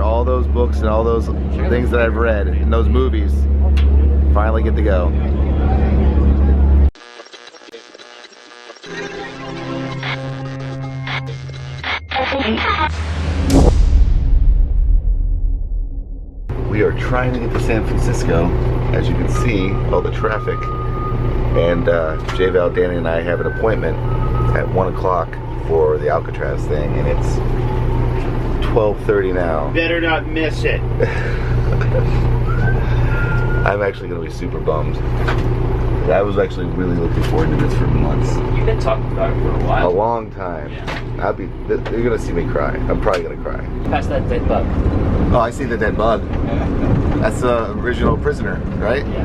all those books and all those things that I've read in those movies, finally get to go. We are trying to get to San Francisco. As you can see, all the traffic. And J-Val, Danny, and I have an appointment at 1 o'clock for the ALCATRAZ thing, and it's 12:30 now. Better not miss it. I'm actually going to be super bummed. I was actually really looking forward to this for months. You've been talking about it for a while. A long time. Yeah. You're going to see me cry. I'm probably going to cry. Pass that dead bug. Oh, I see the dead bug. That's the original prisoner, right? Yeah.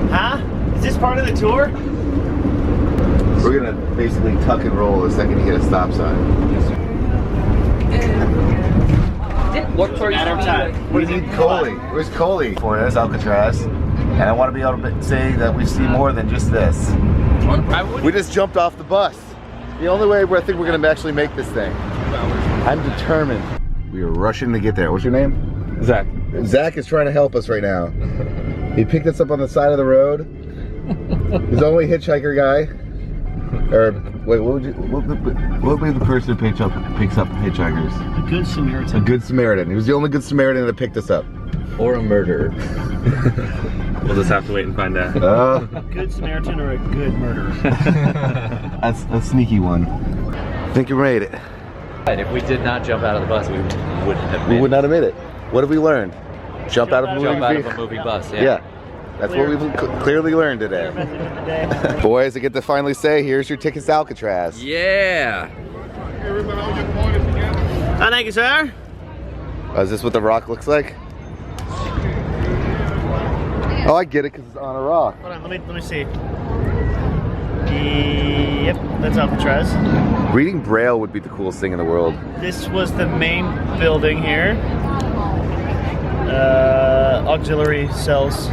Huh? Is this part of the tour? We're going to basically tuck and roll the second you hit a stop sign. What part Matter of time. We need Coley. Where's Coley? For this ALCATRAZ. And I want to be able to say that we see more than just this. We just jumped off the bus. The only way I think we're going to actually make this thing. I'm determined. We are rushing to get there. What's your name? Zach. Zach is trying to help us right now. He picked us up on the side of the road. He's the only hitchhiker guy. Or wait, what would be the person who picks up hitchhikers? A good Samaritan. A good Samaritan. He was the only good Samaritan that picked us up. Or a murderer. We'll just have to wait and find out. A good Samaritan or a good murderer? That's a sneaky one. I think you made it. And if we did not jump out of the bus, we wouldn't have made We it. would not have made it. What have we learned? Jump out of a Jump out of a moving moving bus, vehicle. Yeah. That's what we've clearly learned today. Boys, I get to finally say, here's your tickets to ALCATRAZ. Yeah. Oh, thank you, sir. Oh, is this what the rock looks like? Oh, I get it, because it's on a rock. Hold on, let me see. Yep, that's ALCATRAZ. Reading Braille would be the coolest thing in the world. This was the main building here. Auxiliary cells.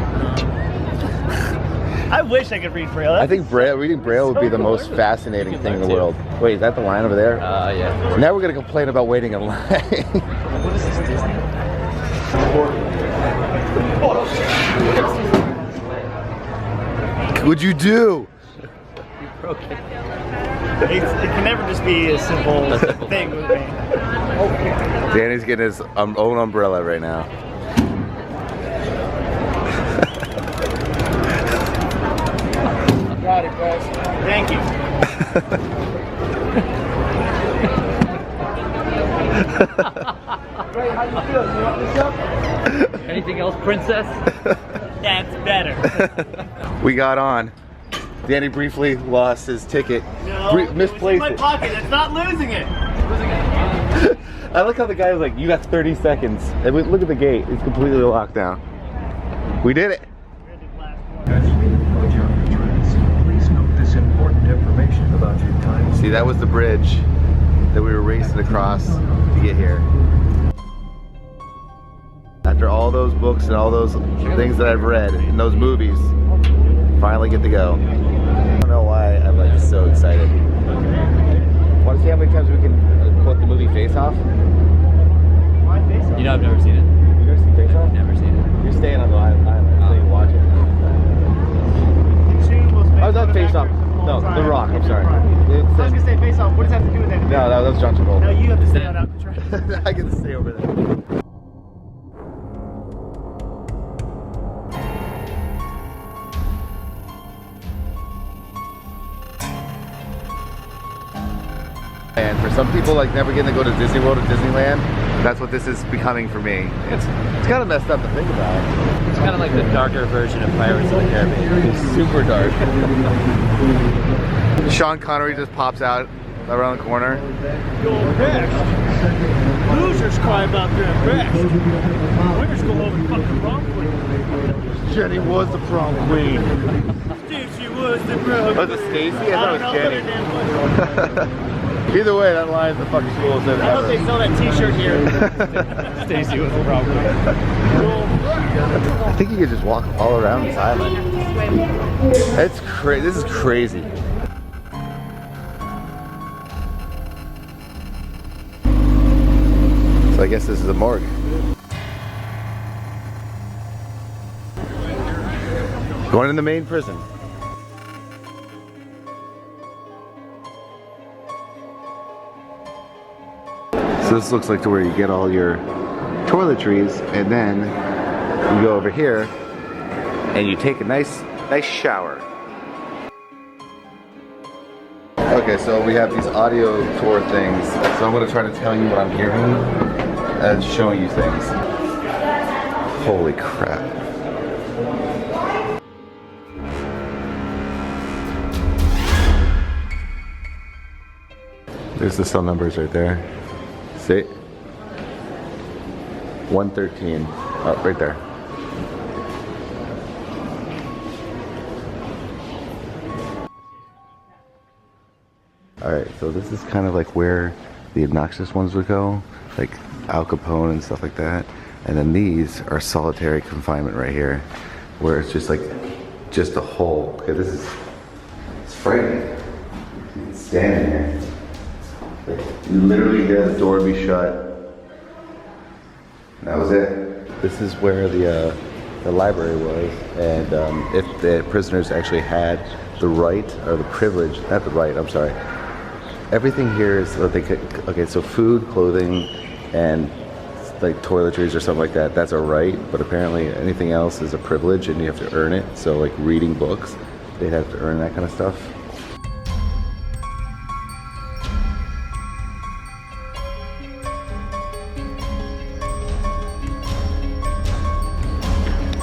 I wish I could read Braille. I think reading Braille would be the most fascinating thing in the world. Wait, is that the line over there? Yeah. Now we're going to complain about waiting in line. What is this, Disney? What'd you do? You broke it. It can never just be a simple thing with me. Danny's getting his own umbrella right now. Got it, guys. Thank you. Great, how you feeling? You want this up? Anything else, princess? That's better. We got on. Danny briefly lost his ticket. No, Misplaced it was in my it. pocket. That's not losing it. I like how the guy was like, you got 30 seconds. And look at the gate. It's completely locked down. We did it. Please note this important information about your time. See, that was the bridge that we were racing across to get here. After all those books and all those things that I've read in those movies, finally get to go. I don't know why I'm like so excited. Want to see how many times we can quote the movie Face Off? My face. You know, I've never seen it. You ever seen Face Off? Never seen it. You're staying on the island so you watch it. I was on Face Off. No, The Rock. I'm sorry. I was gonna say Face Off. What does that have to do with anything? No, that was John No, Travolta. you have to stay on ALCATRAZ. I get to stay over there. And for some people, like never getting to go to Disney World or Disneyland, that's what this is becoming for me. It's kind of messed up to think about. It's kind of like the darker version of Pirates of the Caribbean. It's super dark. Sean Connery just pops out around the corner. You're best. Losers cry about their best. Winners go home and fuck the prom queen. Jenny was the prom queen. Stacy was the prom queen. Was it Stacy? I thought it was Jenny. Jenny. Either way, that line is the fucking coolest I've I hope they ever. sell that t-shirt here. Stacy was the problem. I think you could just walk all around this island. It's crazy. This is crazy. So I guess this is a morgue. Going in the main prison. So this looks like to where you get all your toiletries, and then you go over here and you take a nice shower. Okay, so we have these audio tour things. So I'm gonna try to tell you what I'm hearing and showing you things. Holy crap. There's the cell numbers right there. See? 113. Oh, right there. Alright, so this is kind of like where the obnoxious ones would go, like Al Capone and stuff like that. And then these are solitary confinement right here, where it's just like, just a hole. Okay, this is, it's frightening. You can stand in here. Like, you literally hear the door be shut. And that was it. This is where the library was, and if the prisoners actually had the right, or the privilege, not the right, I'm sorry. Everything here is what they could, okay, so food, clothing, and like toiletries or something like that, that's a right, but apparently anything else is a privilege and you have to earn it. So like reading books, they'd have to earn that kind of stuff.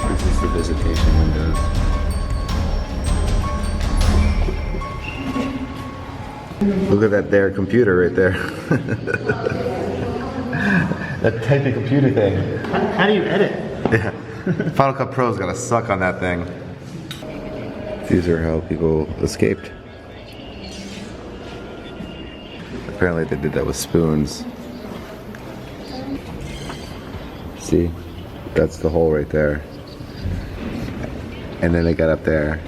This is the visitation windows. Look at that there computer right there. That typing computer thing. How do you edit? Yeah. Final Cut Pro's gotta suck on that thing. These are how people escaped. Apparently they did that with spoons. See? That's the hole right there. And then they got up there.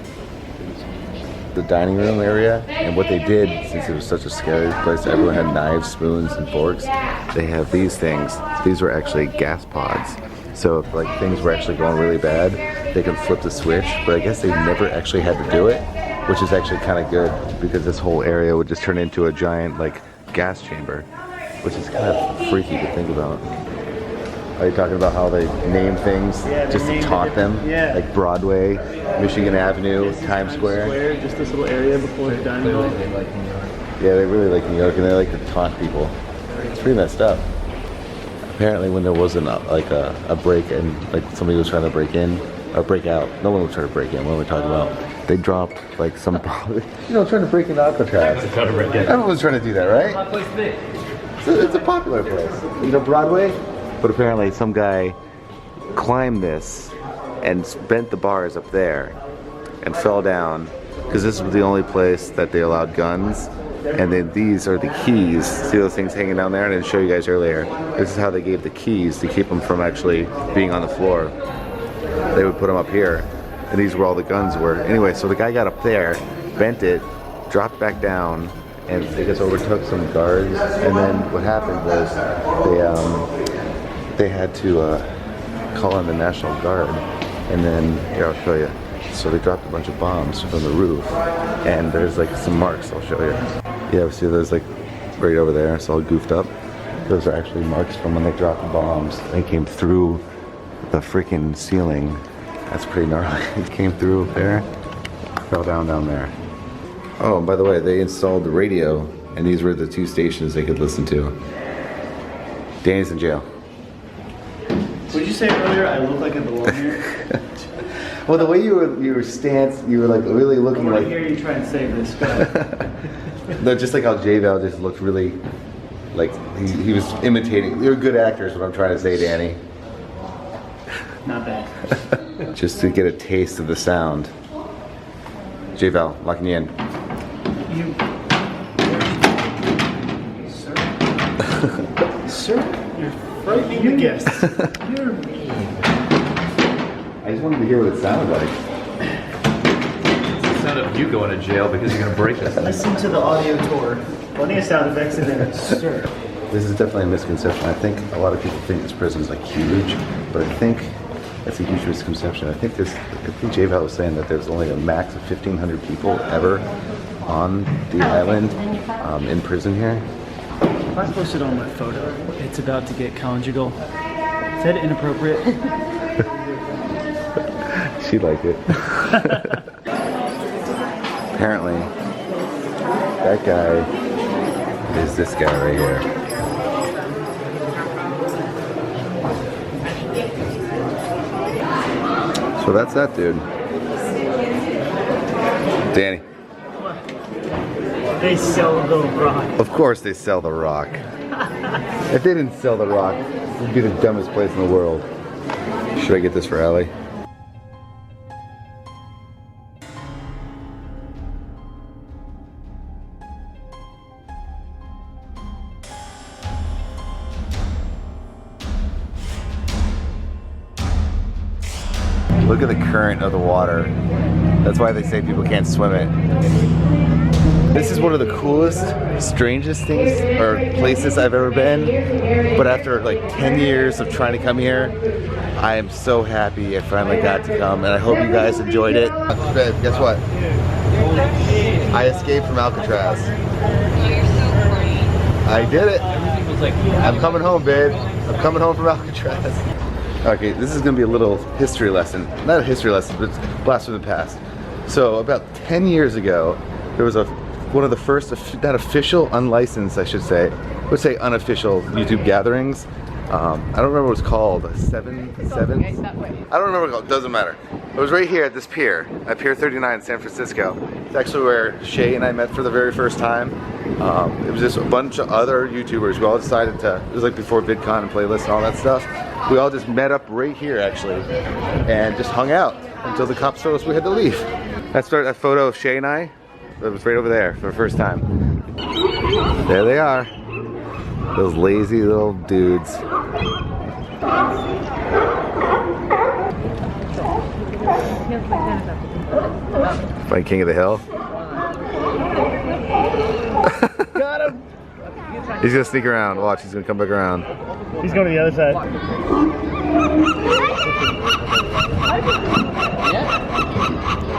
The dining room area, and what they did, since it was such a scary place, everyone had knives, spoons, and forks. They have these things. These were actually gas pods. So if like things were actually going really bad, they can flip the switch. But I guess they never actually had to do it, which is actually kind of good, because this whole area would just turn into a giant like gas chamber, which is kind of freaky to think about. Are you talking about how they name things just to taunt them? Yeah. Like Broadway, Michigan Avenue, Times Square. Just this little area before the dining hall. Yeah, they really like New York, and they like to taunt people. It's pretty messed up. Apparently when there wasn't a break and like somebody was trying to break in, or break out, no one was trying to break in, what are we talking about? They dropped like some, trying to break into ALCATRAZ. Everyone's trying to do that, right? It's a popular place. Broadway? But apparently some guy climbed this and bent the bars up there and fell down, because this was the only place that they allowed guns. And then these are the keys. See those things hanging down there? I didn't show you guys earlier. This is how they gave the keys to keep them from actually being on the floor. They would put them up here, and these were all the guns were. Anyway, so the guy got up there, bent it, dropped back down, and I guess overtook some guards. And then what happened was they had to call in the National Guard, and then here, I'll show you. So they dropped a bunch of bombs from the roof, and there's like some marks. I'll show you. Yeah, see, there's like right over there. It's all goofed up. Those are actually marks from when they dropped the bombs. They came through the freaking ceiling. That's pretty gnarly. It came through there, fell down there. Oh, and by the way, they installed the radio, and these were the two stations they could listen to. Danny's in jail. Would you say earlier I look like I belong here? Well, the way you were stance, you were like really looking I want like. to hear you try and save this. Go ahead. No, just like how J-Val just looked really, like he was imitating. You're good actors, what I'm trying to say, Danny. Not bad. Just to get a taste of the sound. J-Val, locking you in. You. Sir? Sir? You're frightening the guests. You're mean. I just wanted to hear what it sounded like. It's the sound of you going to jail because you're going to break this. Listen to the audio tour. Plenty of sound effects in there. Sir. this is definitely a misconception. I think a lot of people think this prison is like huge, but I think that's a huge misconception. I think J Val was saying that there's only a max of 1,500 people ever on the island in prison here. If I posted on my photo, it's about to get conjugal. Is that inappropriate? She liked it. Apparently, that guy is this guy right here. So that's that dude. Danny. They sell the rock. Of course they sell the rock. If they didn't sell the rock, it would be the dumbest place in the world. Should I get this for Allie? Look at the current of the water. That's why they say people can't swim it. This is one of the coolest, strangest things or places I've ever been. But after like 10 years of trying to come here, I am so happy I finally got to come, and I hope you guys enjoyed it. Babe, guess what? I escaped from Alcatraz. I did it. I'm coming home, babe. I'm coming home from Alcatraz. Okay, this is gonna be a little history lesson. Not a history lesson, but it's blast from the past. So about 10 years ago, there was one of the first, not official, unlicensed, I should say, let's say unofficial YouTube gatherings. I don't remember what it's called. Seven? I don't remember what it's called. Doesn't matter. It was right here at this pier, at Pier 39 in San Francisco. It's actually where Shay and I met for the very first time. It was just a bunch of other YouTubers. We all decided to, it was like before VidCon and playlists and all that stuff. We all just met up right here actually and just hung out until the cops told us we had to leave. That's that photo of Shay and I. It was right over there for the first time. There they are. Those lazy little dudes. Fight King of the Hill. Got him! He's gonna sneak around. Watch, he's gonna come back around. He's going to the other side.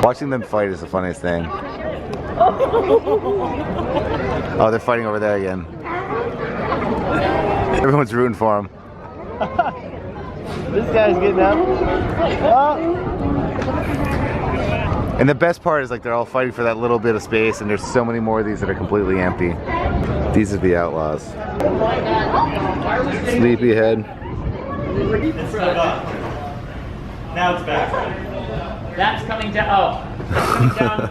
Watching them fight is the funniest thing. Oh, they're fighting over there again. Everyone's rooting for him. This guy's getting up. Oh. And the best part is like they're all fighting for that little bit of space, and there's so many more of these that are completely empty. These are the outlaws. Sleepyhead. Now it's back. That's coming down. Oh. Coming down.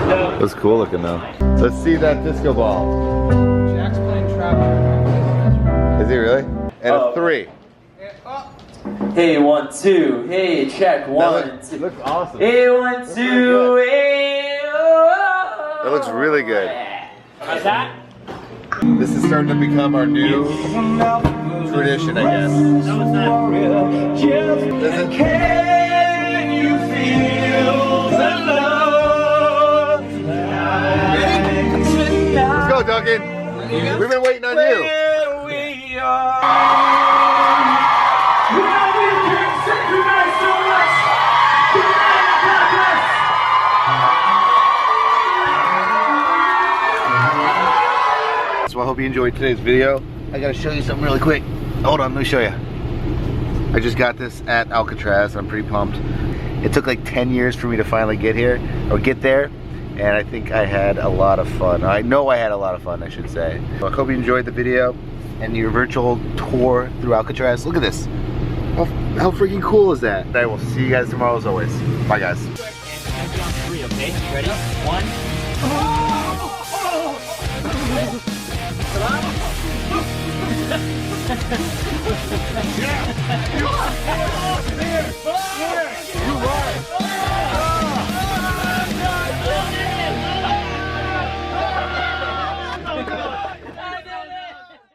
No. That's cool looking though. Let's see that disco ball. Jack's playing trapper. Is he really? And a 3. Hey, 1, 2. Hey, check. 1, 2. Looks awesome. Hey, 1, 2. Hey, oh. That looks really good. How's that? This is starting to become our new tradition, I guess. That was not real. Listen. Can you feel the love? Let's go, Duncan. We've been waiting on you. Where we are. So I hope you enjoyed today's video. I gotta show you something really quick. Hold on, let me show you. I just got this at Alcatraz. I'm pretty pumped. It took like 10 years for me to finally get here, or get there, and I think I had a lot of fun. I know I had a lot of fun, I should say. So I hope you enjoyed the video and your virtual tour through Alcatraz. Look at this. How freaking cool is that? I will see you guys tomorrow as always. Bye guys. And count on 3, okay? Ready? 1. Yeah!